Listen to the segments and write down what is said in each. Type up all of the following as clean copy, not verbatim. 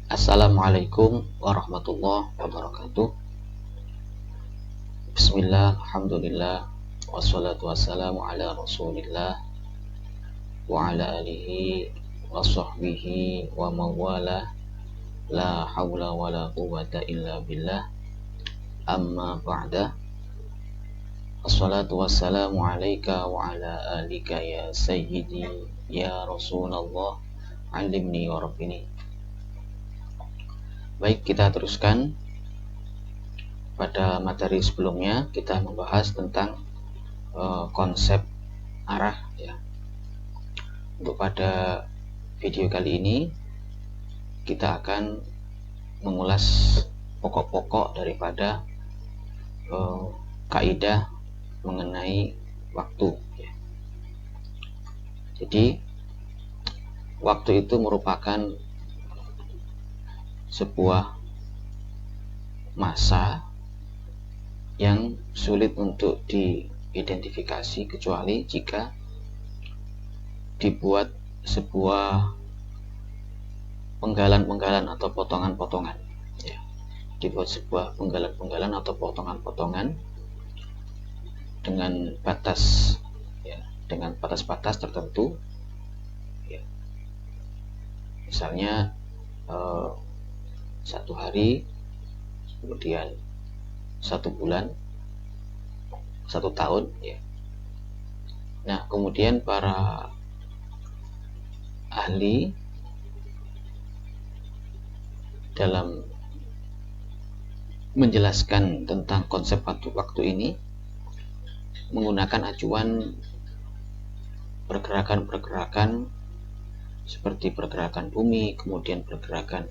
Assalamualaikum warahmatullahi wabarakatuh. Bismillah, alhamdulillah, wassalatu wassalamu ala rasulillah wa ala alihi wa sahbihi wa mawala, la hawla wa la quwwata illa billah, amma ba'da. Assalatu wassalamu alaika wa ala alika ya sayyidi ya rasulullah, alimni wa rabbini. Baik, kita teruskan. Pada materi sebelumnya kita membahas tentang konsep arah ya. Untuk pada video kali ini kita akan mengulas pokok-pokok daripada kaidah mengenai waktu ya. Jadi waktu itu merupakan sebuah masa yang sulit untuk diidentifikasi kecuali jika dibuat sebuah penggalan-penggalan atau potongan-potongan ya. Dibuat sebuah penggalan-penggalan atau potongan-potongan dengan batas ya, dengan batas-batas tertentu ya. Misalnya satu hari, kemudian satu bulan, satu tahun ya. Nah, kemudian para ahli dalam menjelaskan tentang konsep waktu ini menggunakan acuan pergerakan-pergerakan seperti pergerakan bumi, kemudian pergerakan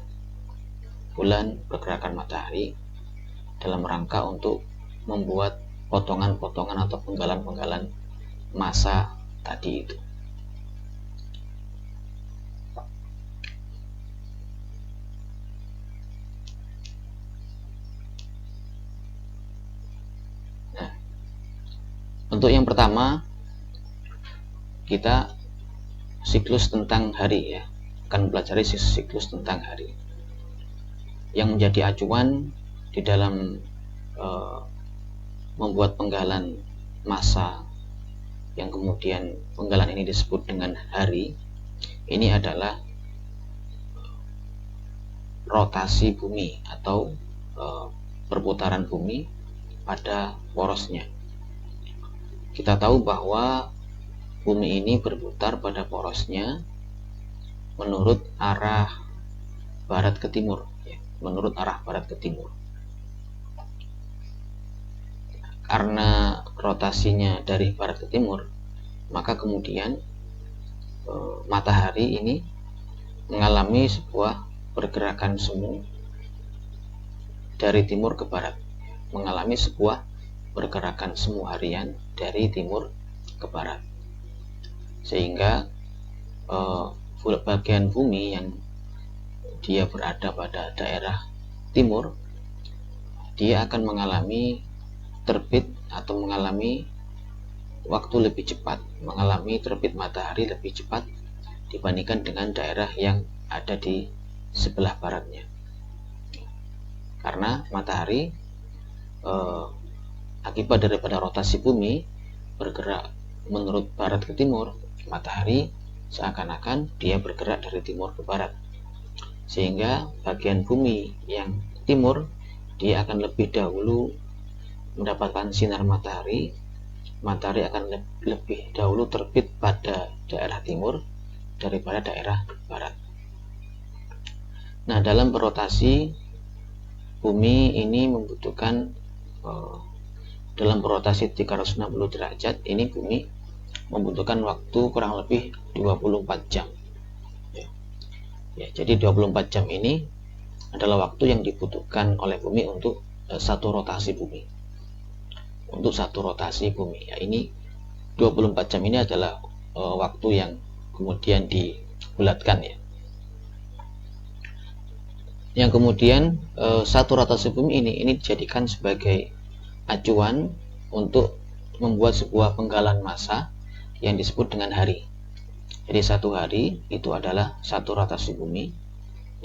bulan, pergerakan matahari, dalam rangka untuk membuat potongan-potongan atau penggalan-penggalan masa tadi itu. Nah, untuk yang pertama kita siklus tentang hari ya, akan mempelajari siklus tentang hari yang menjadi acuan di dalam membuat penggalan masa yang kemudian penggalan ini disebut dengan hari. Ini adalah rotasi bumi atau perputaran bumi pada porosnya. Kita tahu bahwa bumi ini berputar pada porosnya menurut arah barat ke timur ya, menurut arah barat ke timur. Karena rotasinya dari barat ke timur, maka kemudian matahari ini mengalami sebuah pergerakan semu dari timur ke barat, mengalami sebuah pergerakan semu harian dari timur ke barat, sehingga bagian bumi yang dia berada pada daerah timur, dia akan mengalami terbit atau mengalami waktu lebih cepat, mengalami terbit matahari lebih cepat dibandingkan dengan daerah yang ada di sebelah baratnya. Karena matahari akibat daripada rotasi bumi bergerak menurut barat ke timur, matahari seakan-akan dia bergerak dari timur ke barat, sehingga bagian bumi yang timur dia akan lebih dahulu mendapatkan sinar matahari. Matahari akan lebih dahulu terbit pada daerah timur daripada daerah barat. Nah, dalam berotasi bumi ini membutuhkan dalam berotasi 360 derajat ini bumi membutuhkan waktu kurang lebih 24 jam ya, jadi 24 jam ini adalah waktu yang dibutuhkan oleh bumi untuk satu rotasi bumi. Untuk satu rotasi bumi ya, ini 24 jam ini adalah waktu yang kemudian dibulatkan ya. Yang kemudian satu rotasi bumi ini dijadikan sebagai acuan untuk membuat sebuah penggalan massa yang disebut dengan hari. Jadi satu hari itu adalah satu rotasi bumi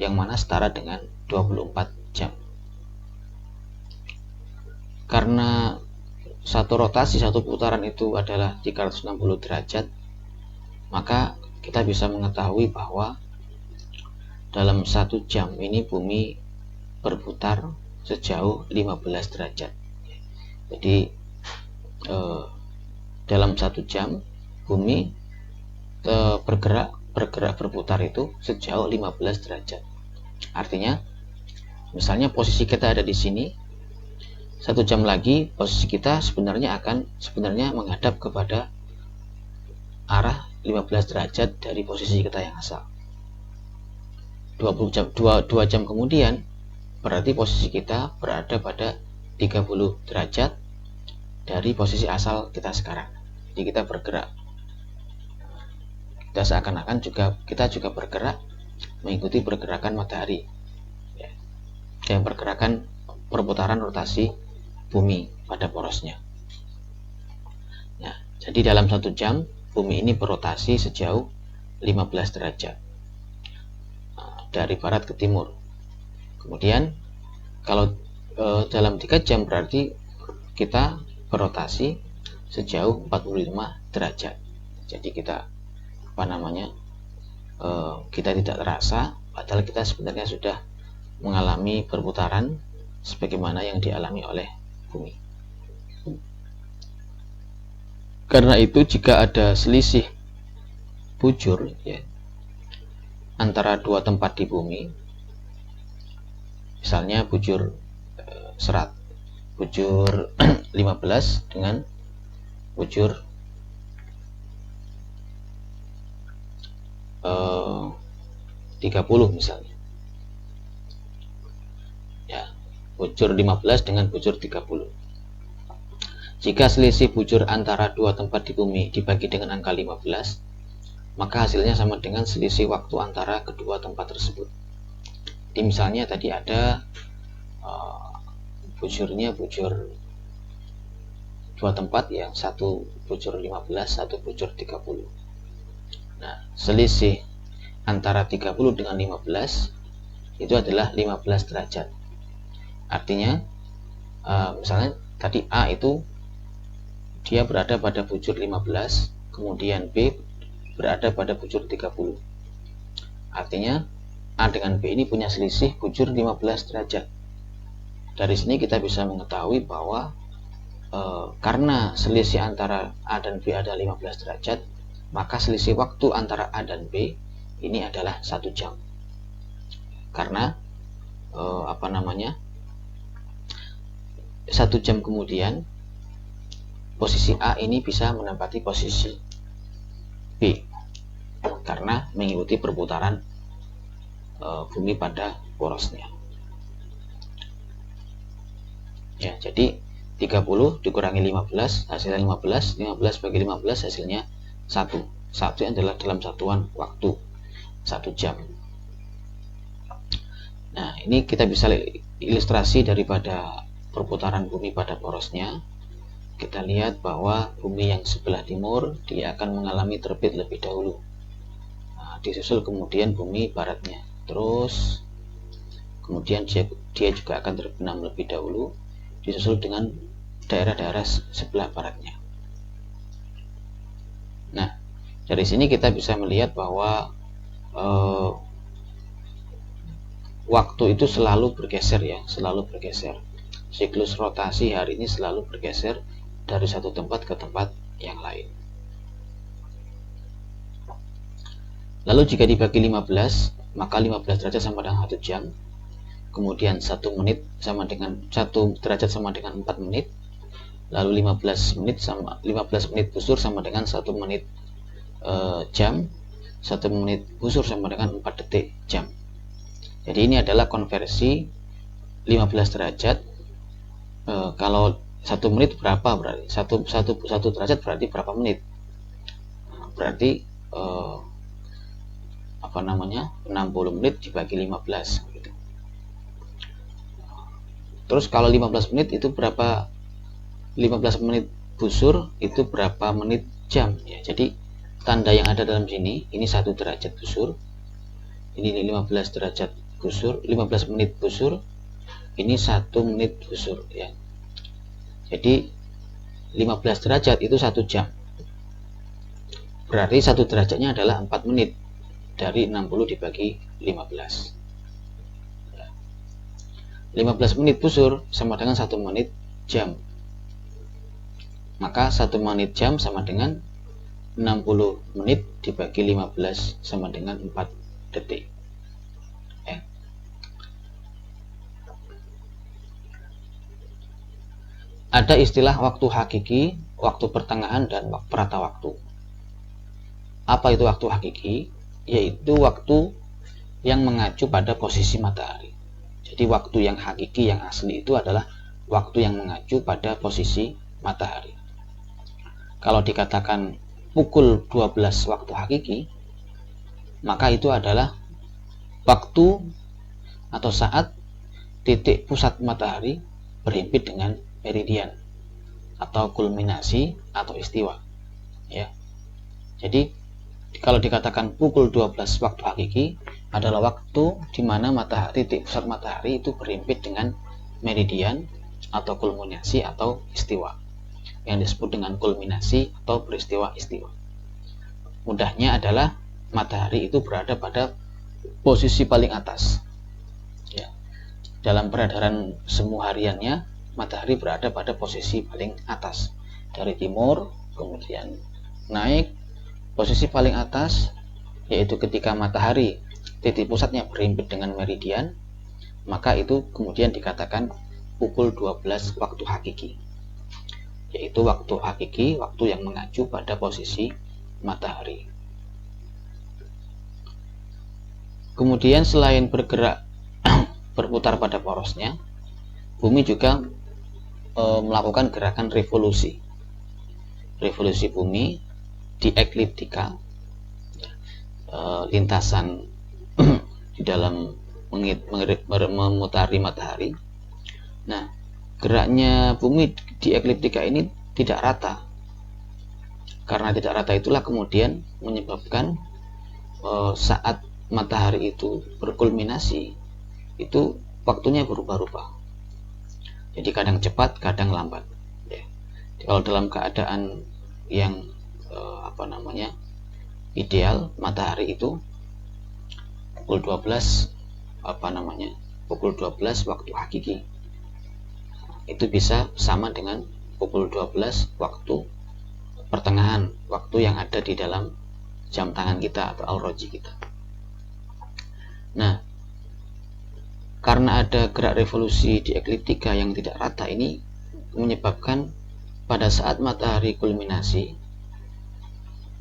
yang mana setara dengan 24 jam. Karena satu rotasi, satu putaran itu adalah 360 derajat, maka kita bisa mengetahui bahwa dalam 1 jam ini bumi berputar sejauh 15 derajat. Jadi dalam 1 jam bumi bergerak berputar itu sejauh 15 derajat. Artinya, misalnya posisi kita ada di sini, 1 jam lagi posisi kita sebenarnya menghadap kepada arah 15 derajat dari posisi kita yang asal. 2 jam kemudian berarti posisi kita berada pada 30 derajat dari posisi asal kita sekarang. Jadi kita bergerak, kita seakan-akan kita juga bergerak mengikuti pergerakan matahari, dan pergerakan perputaran rotasi bumi pada porosnya. Nah, jadi dalam 1 jam bumi ini berotasi sejauh 15 derajat dari barat ke timur. Kemudian kalau dalam 3 jam berarti kita berotasi sejauh 45 derajat. Jadi kita kita tidak terasa, padahal kita sebenarnya sudah mengalami perputaran sebagaimana yang dialami oleh bumi. Karena itu jika ada selisih bujur antara 2 tempat di bumi, misalnya bujur serat, bujur 15 dengan bujur 30 misalnya, bujur 15 dengan bujur 30. Jika selisih bujur antara 2 tempat di bumi dibagi dengan angka 15, maka hasilnya sama dengan selisih waktu antara kedua tempat tersebut. Jadi misalnya tadi ada bujurnya bujur 2 tempat, yang satu bujur 15, satu bujur 30. Nah, selisih antara 30 dengan 15 itu adalah 15 derajat. Artinya misalnya tadi A itu dia berada pada bujur 15, kemudian B berada pada bujur 30. Artinya A dengan B ini punya selisih bujur 15 derajat. Dari sini kita bisa mengetahui bahwa karena selisih antara A dan B ada 15 derajat, maka selisih waktu antara A dan B ini adalah 1 jam. Karena 1 jam kemudian posisi A ini bisa menempati posisi B karena mengikuti perputaran bumi pada porosnya. Ya, jadi 30 dikurangi 15 hasilnya 15 bagi 15 hasilnya 1 adalah dalam satuan waktu 1 jam. Nah, ini kita bisa ilustrasi daripada perputaran bumi pada porosnya. Kita lihat bahwa bumi yang sebelah timur dia akan mengalami terbit lebih dahulu, disusul kemudian bumi baratnya, terus kemudian dia juga akan terbenam lebih dahulu, disusul dengan daerah-daerah sebelah baratnya. Nah, dari sini kita bisa melihat bahwa waktu itu selalu bergeser, selalu bergeser. Siklus rotasi hari ini selalu bergeser dari satu tempat ke tempat yang lain. Lalu jika dibagi 15, maka 15 derajat sama dengan 1 jam. Kemudian 1 menit sama dengan 1 derajat sama dengan 4 menit. Lalu 15 menit busur sama dengan 1 menit jam. 1 menit busur sama dengan 4 detik jam. Jadi ini adalah konversi 15 derajat. Kalau 1 menit berapa berarti? 1 derajat berarti berapa menit? Berarti 60 menit dibagi 15 gitu. Terus kalau 15 menit itu berapa? 15 menit busur itu berapa menit jam ya. Jadi tanda yang ada dalam sini ini 1 derajat busur, ini 15 derajat busur, 15 menit busur, ini 1 menit busur ya. Jadi 15 derajat itu 1 jam. Berarti 1 derajatnya adalah 4 menit dari 60 dibagi 15. 15 menit busur sama dengan 1 menit jam. Maka 1 menit jam sama dengan 60 menit dibagi 15 sama dengan 4 detik. Ya. Ada istilah waktu hakiki, waktu pertengahan, dan perata waktu. Apa itu waktu hakiki? Yaitu waktu yang mengacu pada posisi matahari. Jadi waktu yang hakiki, yang asli itu adalah waktu yang mengacu pada posisi matahari. Kalau dikatakan pukul 12 waktu hakiki, maka itu adalah waktu atau saat titik pusat matahari berhimpit dengan meridian atau kulminasi atau istiwa ya. Jadi kalau dikatakan pukul 12 waktu hakiki adalah waktu di mana matahari, titik pusat matahari itu berhimpit dengan meridian atau kulminasi atau istiwa, yang disebut dengan kulminasi atau peristiwa istiwa. Mudahnya adalah matahari itu berada pada posisi paling atas ya. Dalam peredaran semu hariannya, matahari berada pada posisi paling atas dari timur, kemudian naik posisi paling atas, yaitu ketika matahari titik pusatnya berhimpit dengan meridian, maka itu kemudian dikatakan pukul 12 waktu hakiki, yaitu waktu hakiki, waktu yang mengacu pada posisi matahari. Kemudian selain bergerak berputar pada porosnya, bumi juga melakukan gerakan revolusi bumi di ekliptika, lintasan di dalam memutari matahari. Nah, geraknya bumi di ekliptika ini tidak rata. Karena tidak rata itulah kemudian menyebabkan saat matahari itu berkulminasi, itu waktunya berubah-ubah. Jadi kadang cepat, kadang lambat. Ya. Kalau dalam keadaan yang ideal, matahari itu pukul 12 pukul 12 waktu hakiki itu bisa sama dengan pukul 12 waktu pertengahan, waktu yang ada di dalam jam tangan kita atau al-roji kita. Nah, karena ada gerak revolusi di ekliptika yang tidak rata, ini menyebabkan pada saat matahari kulminasi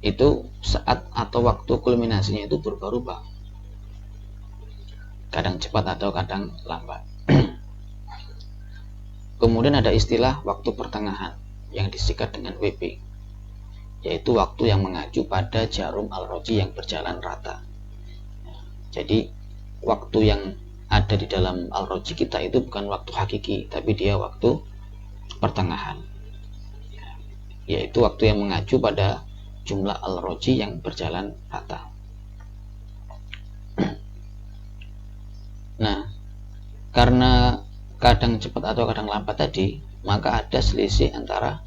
itu saat atau waktu kulminasinya itu berubah-ubah, kadang cepat atau kadang lambat. Kemudian ada istilah waktu pertengahan yang disingkat dengan WP, yaitu waktu yang mengacu pada jarum al-roji yang berjalan rata. Jadi waktu yang ada di dalam al-roji kita itu bukan waktu hakiki, tapi dia waktu pertengahan, yaitu waktu yang mengacu pada jumlah al-roji yang berjalan rata. Nah, karena kadang cepat atau kadang lambat tadi, maka ada selisih antara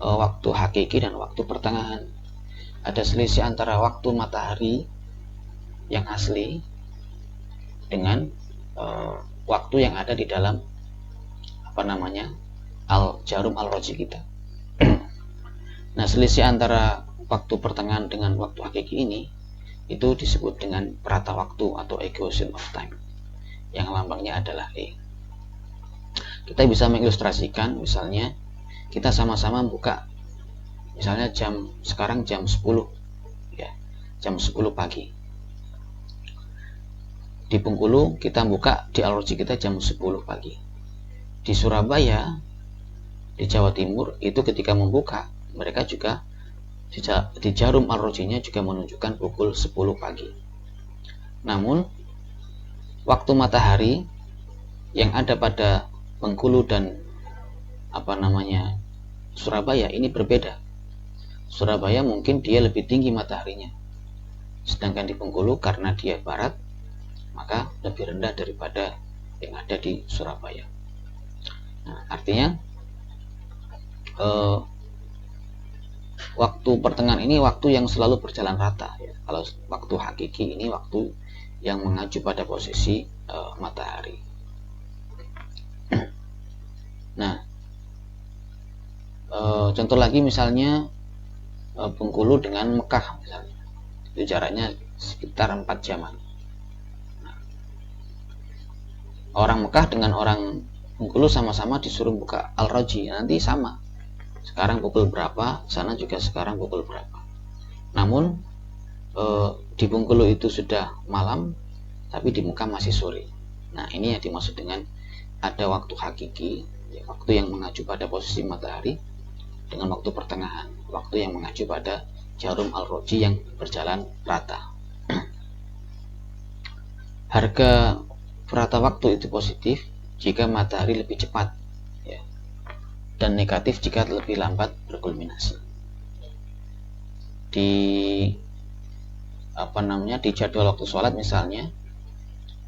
waktu hakiki dan waktu pertengahan. Ada selisih antara waktu matahari yang asli dengan waktu yang ada di dalam jarum al-roji kita. Nah, selisih antara waktu pertengahan dengan waktu hakiki ini itu disebut dengan perata waktu atau equation of time, yang lambangnya adalah E. Kita bisa mengilustrasikan, misalnya kita sama-sama buka, misalnya sekarang jam 10 ya, jam 10 pagi. Di Bengkulu kita buka di al-roji kita jam 10 pagi. Di Surabaya, di Jawa Timur, itu ketika membuka, mereka juga di jarum al-rojinya juga menunjukkan pukul 10 pagi. Namun waktu matahari yang ada pada Bengkulu dan Surabaya ini berbeda. Surabaya mungkin dia lebih tinggi mataharinya, sedangkan di Bengkulu karena dia barat maka lebih rendah daripada yang ada di Surabaya. Nah, artinya waktu pertengahan ini waktu yang selalu berjalan rata ya. Kalau waktu hakiki ini waktu yang mengacu pada posisi matahari. Nah, contoh lagi misalnya Bengkulu dengan Mekah misalnya, itu jaraknya sekitar 4 jaman. Nah, orang Mekah dengan orang Bengkulu sama-sama disuruh buka Al-Roji, nanti sama. Sekarang pukul berapa, sana juga sekarang pukul berapa. Namun di Bengkulu itu sudah malam, tapi di Mekah masih sore. Nah, ini yang dimaksud dengan ada waktu hakiki, ya, waktu yang mengacu pada posisi matahari, dengan waktu pertengahan, waktu yang mengacu pada jarum al-roji yang berjalan rata. Harga rata waktu itu positif jika matahari lebih cepat ya, dan negatif jika lebih lambat berkulminasi. Di di jadwal waktu sholat misalnya,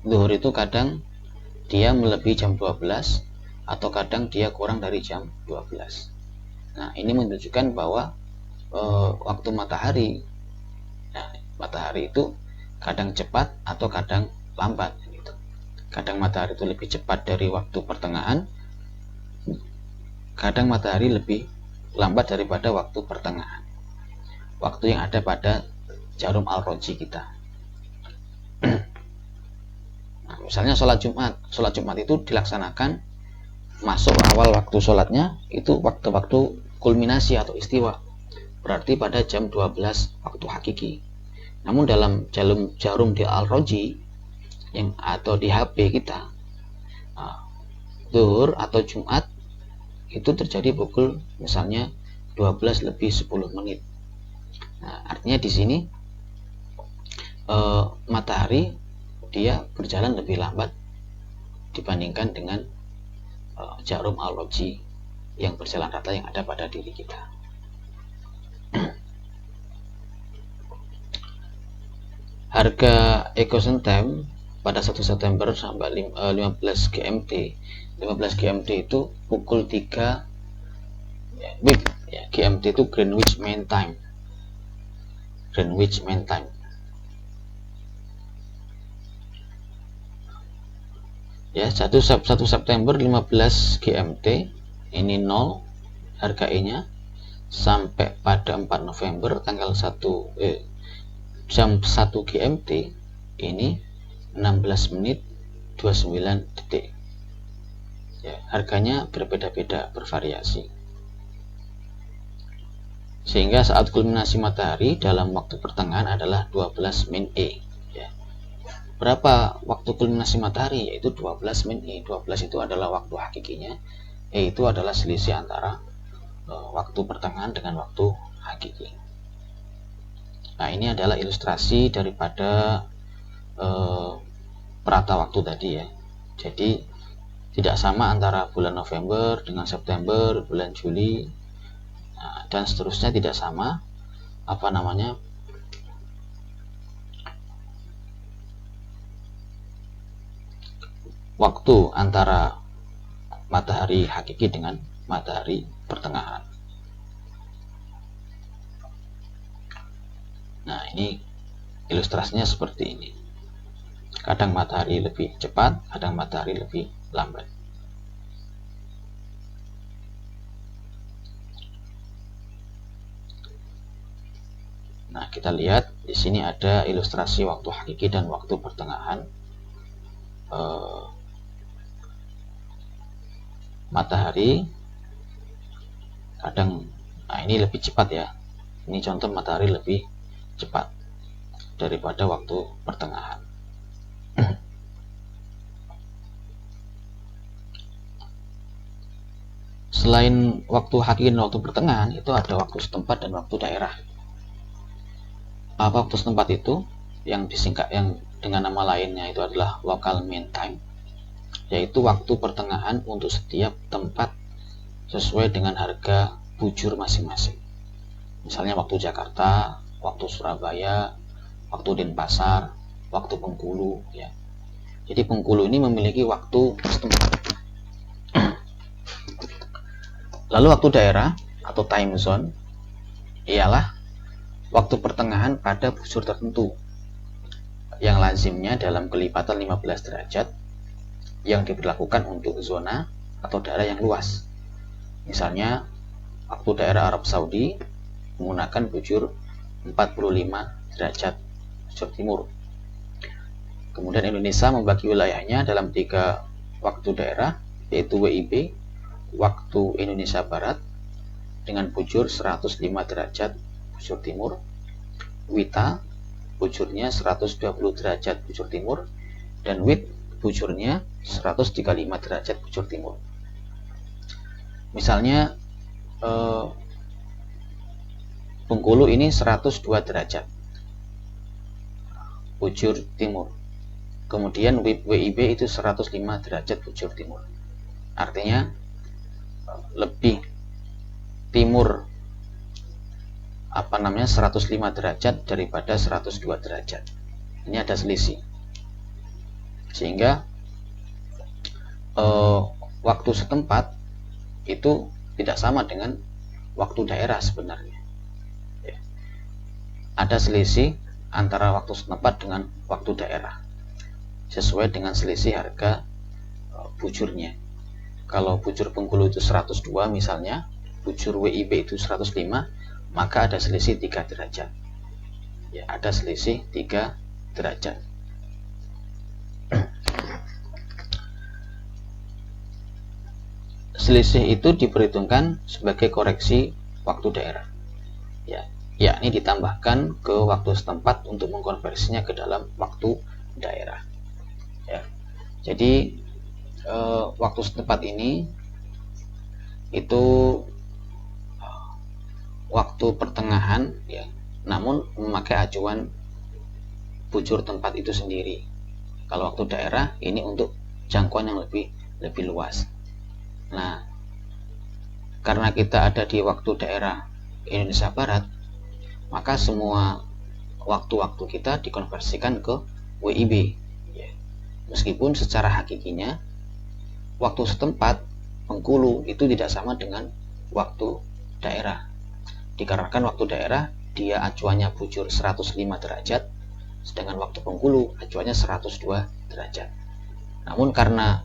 zuhur itu kadang dia melebihi jam 12 atau kadang dia kurang dari jam 12. Nah, ini menunjukkan bahwa waktu matahari itu kadang cepat atau kadang lambat gitu. Kadang matahari itu lebih cepat dari waktu pertengahan, kadang matahari lebih lambat daripada waktu pertengahan, waktu yang ada pada jarum al-roji kita. Nah, misalnya sholat Jumat itu dilaksanakan masuk awal waktu sholatnya itu waktu-waktu kulminasi atau istiwa, berarti pada jam 12 waktu hakiki. Namun dalam jarum di al-roji yang atau di HP kita, zuhur atau Jumat itu terjadi pukul misalnya 12 lebih 10 menit. Nah, artinya di sini matahari dia berjalan lebih lambat dibandingkan dengan jarum al-roji yang berjalan rata yang ada pada diri kita. Harga EcoSuntime pada 1 September sampai 15 GMT. 15 GMT itu pukul 3 WIB ya, GMT itu Greenwich Mean Time. Greenwich Mean Time. Ya, 1 September 15 GMT ini 0 harga E-nya sampai pada 4 November tanggal 1 jam 1 GMT ini 16 menit 29 detik ya, harganya berbeda-beda, bervariasi, sehingga saat kulminasi matahari dalam waktu pertengahan adalah 12 min E ya. Berapa waktu kulminasi matahari? Yaitu 12 min E. 12 itu adalah waktu hakikinya, E itu adalah selisih antara waktu pertengahan dengan waktu hakiki. Nah, ini adalah ilustrasi daripada perata waktu tadi ya. Jadi tidak sama antara bulan November dengan September, bulan Juli, dan seterusnya tidak sama waktu antara matahari hakiki dengan matahari pertengahan. Nah, ini ilustrasinya seperti ini. Kadang matahari lebih cepat, kadang matahari lebih lambat. Nah, kita lihat di sini ada ilustrasi waktu hakiki dan waktu pertengahan. Matahari kadang, nah ini lebih cepat ya. Ini contoh matahari lebih cepat daripada waktu pertengahan. Selain waktu hakiki dan waktu pertengahan, itu ada waktu setempat dan waktu daerah. Apa waktu setempat itu? Yang disingkat yang dengan nama lainnya itu adalah local mean time, yaitu waktu pertengahan untuk setiap tempat sesuai dengan harga bujur masing-masing. Misalnya waktu Jakarta, waktu Surabaya, waktu Denpasar, waktu Bengkulu ya. Jadi Bengkulu ini memiliki waktu setempat. Lalu waktu daerah atau time zone ialah waktu pertengahan pada bujur tertentu yang lazimnya dalam kelipatan 15 derajat yang diberlakukan untuk zona atau daerah yang luas. Misalnya waktu daerah Arab Saudi menggunakan bujur 45 derajat bujur timur. Kemudian Indonesia membagi wilayahnya dalam 3 waktu daerah, yaitu WIB, waktu Indonesia Barat dengan bujur 105 derajat bujur timur, WITA bujurnya 120 derajat bujur timur, dan WIT bujurnya 135 derajat bujur timur. Misalnya Bengkulu ini 102 derajat bujur timur, kemudian WIB itu 105 derajat bujur timur. Artinya lebih timur 105 derajat daripada 102 derajat. Ini ada selisih, sehingga waktu setempat itu tidak sama dengan waktu daerah sebenarnya. Ada selisih antara waktu setempat dengan waktu daerah sesuai dengan selisih harga bujurnya. Kalau bujur Bengkulu itu 102 misalnya, bujur WIB itu 105, maka ada selisih 3 derajat. Ya, ada selisih 3 derajat. Selisih itu diperhitungkan sebagai koreksi waktu daerah. Ya, yakni ditambahkan ke waktu setempat untuk mengkonversinya ke dalam waktu daerah. Ya. Jadi waktu setempat ini itu waktu pertengahan, ya, namun memakai acuan bujur tempat itu sendiri. Kalau waktu daerah ini untuk jangkauan yang lebih luas. Nah, karena kita ada di waktu daerah Indonesia Barat, maka semua waktu-waktu kita dikonversikan ke WIB. Ya. Meskipun secara hakikinya waktu setempat Bengkulu itu tidak sama dengan waktu daerah. Dikarenakan waktu daerah dia acuannya bujur 105 derajat, sedangkan waktu Bengkulu acuannya 102 derajat. Namun karena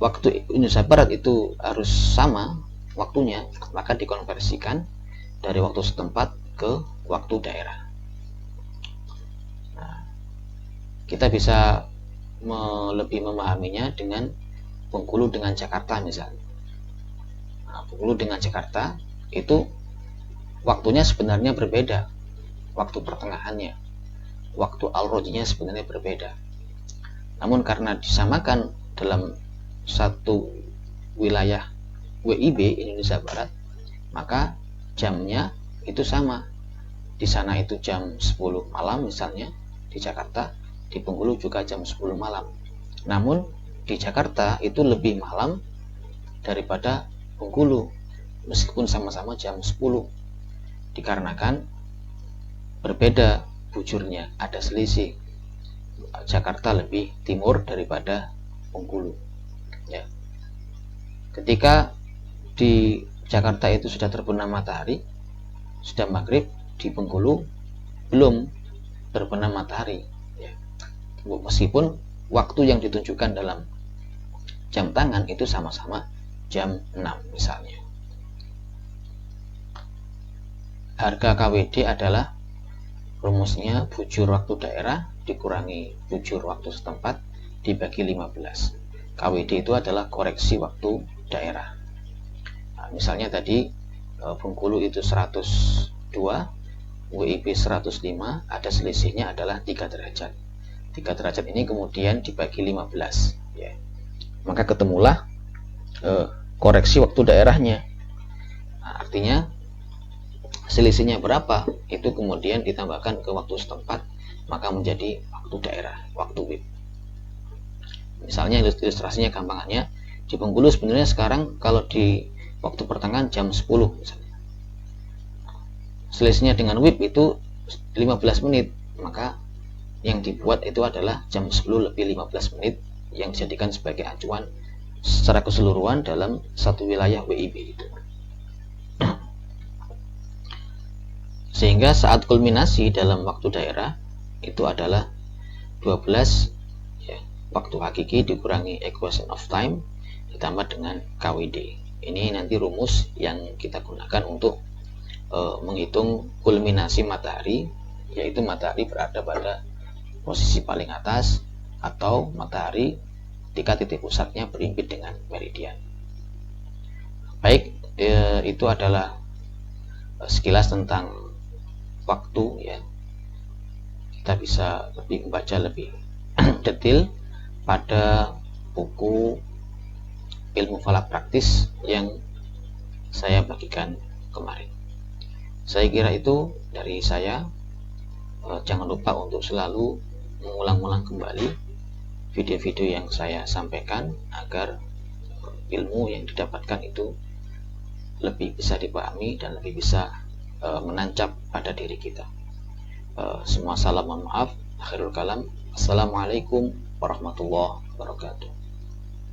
waktu Indonesia Barat itu harus sama waktunya, maka dikonversikan dari waktu setempat ke waktu daerah. Nah, kita bisa lebih memahaminya dengan Bengkulu dengan Jakarta misalnya. Nah, Bengkulu dengan Jakarta itu waktunya sebenarnya berbeda, waktu pertengahannya, waktu al-rojinya sebenarnya berbeda. Namun karena disamakan dalam satu wilayah WIB Indonesia Barat, maka jamnya itu sama. Di sana itu jam 10 malam misalnya di Jakarta, di Bengkulu juga jam 10 malam. Namun di Jakarta itu lebih malam daripada Bengkulu meskipun sama-sama jam 10, dikarenakan berbeda bujurnya, ada selisih. Jakarta lebih timur daripada Bengkulu. Ya. Ketika di Jakarta itu sudah terbenam matahari, sudah maghrib, di Bengkulu belum terbenam matahari. Ya. Meskipun waktu yang ditunjukkan dalam jam tangan itu sama-sama jam 6 misalnya. Harga KWD adalah rumusnya bujur waktu daerah dikurangi bujur waktu setempat dibagi 15. KWD itu adalah koreksi waktu daerah. Nah, misalnya tadi Bengkulu itu 102, WIB 105, ada selisihnya adalah 3 derajat. 3 derajat ini kemudian dibagi 15, ya. Maka ketemulah koreksi waktu daerahnya. Nah, artinya selisihnya berapa, itu kemudian ditambahkan ke waktu setempat, maka menjadi waktu daerah, waktu WIB. Misalnya ilustrasinya gampangannya, di Bengkulu sebenarnya sekarang kalau di waktu pertengahan jam 10 misalnya. Selisihnya dengan WIB itu 15 menit, maka yang dibuat itu adalah jam 10 lebih 15 menit yang dijadikan sebagai acuan secara keseluruhan dalam satu wilayah WIB itu. Sehingga saat kulminasi dalam waktu daerah itu adalah 12 ya, waktu hakiki dikurangi equation of time ditambah dengan KWD. Ini nanti rumus yang kita gunakan untuk menghitung kulminasi matahari, yaitu matahari berada pada posisi paling atas atau matahari ketika titik pusatnya berimpit dengan meridian. Baik, itu adalah sekilas tentang waktu ya. Kita bisa membaca lebih detail pada buku ilmu falak praktis yang saya bagikan kemarin. Saya kira itu dari saya. Jangan lupa untuk selalu mengulang-ulang kembali video-video yang saya sampaikan agar ilmu yang didapatkan itu lebih bisa dipahami dan lebih bisa menancap pada diri kita. Semua salam, mohon maaf. Akhirul kalam. Assalamualaikum warahmatullahi wabarakatuh.